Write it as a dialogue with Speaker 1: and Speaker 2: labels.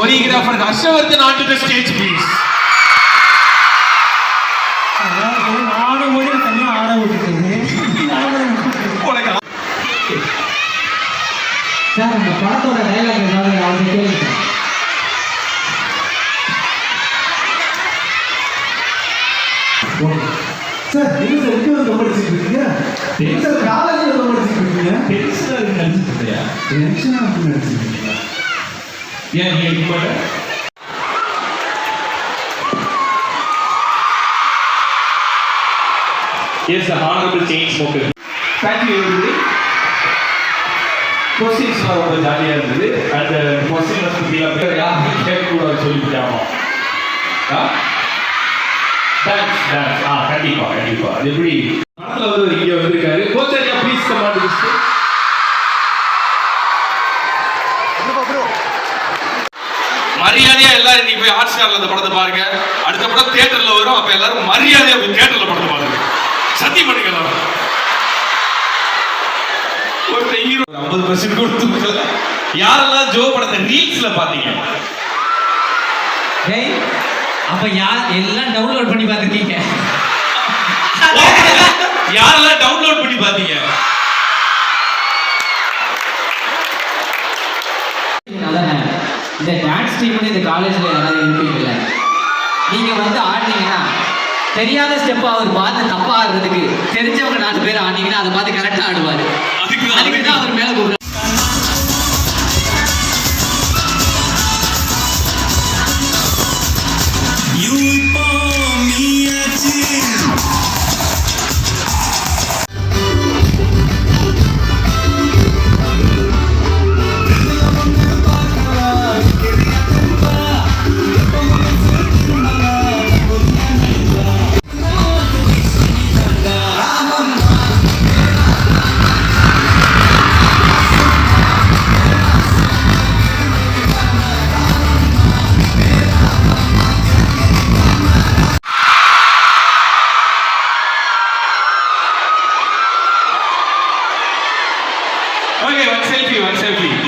Speaker 1: choreographer Harshavardhan onto the stage, please.
Speaker 2: நானும் ஒரு தனியா ஆட விட்டுட்டேன். சார் அந்த படத்தோட டைலாக் ஏதாவது அவங்க கேளுங்க
Speaker 3: சார். நீங்க சார் எங்க வந்து படிச்சிட்டு இருக்கீங்க? சார் காலேஜ்ல வந்து படிச்சிட்டு இருக்கீங்க?
Speaker 1: பெருசா நினைச்சிட்டு இருக்கியா?
Speaker 3: டென்ஷனா நினைச்சிட்டு இருக்கீங்க?
Speaker 1: ஏன் நீ இப்போ Yes, the honorable chain smoker. Thank you everybody. Questions ரொம்ப ஜாலியா இருந்தது. And question பத்தி யாரும் கேட்கக்கூடாது சொல்லிட்டாமா. டான்ஸ் கண்டிப்பா அது எப்படி படத்துல வந்து இங்க வந்திருக்காரு. கோச்சரியா please come on the stage. மரியாதையா எல்லாரும் நீ போய் ஹாட் ஸ்டார்ல அந்த படத்தை பாருங்க. அடுத்த படம் தியேட்டர்ல வரும். அப்ப எல்லாரும் மரியாதையா போய் தியேட்டர்ல படத்தை பாருங்க. சத்தியம் பண்ணிக்கலாம். ஒரு ஹீரோ 50% கொடுத்து யாரெல்லாம் ஜோ படத்தை ரீல்ஸ்ல பாத்தீங்க?
Speaker 2: டேய் அப்ப எல்லாம் டவுன்லோட் பண்ணி பார்த்துட்டீங்க.
Speaker 1: யாரெல்லாம் டவுன்லோட் பண்ணி பாத்தீங்க?
Speaker 2: அதானே இந்த டான்ஸ் டீம் இந்த காலேஜ்ல யாராவது இருப்பீங்கல்ல, நீங்க வந்து ஆடினீங்கன்னா தெரியாத ஸ்டெப் அவர் பார்த்து தப்பா ஆடுறதுக்கு தெரிஞ்சவங்க 4 பேர் ஆடினீங்கன்னா அதை பார்த்து கரெக்டா ஆடுவாரு. அதுக்கு தான் அவர் மேல கூப்பிடுறாரு.
Speaker 1: Okay, one selfie.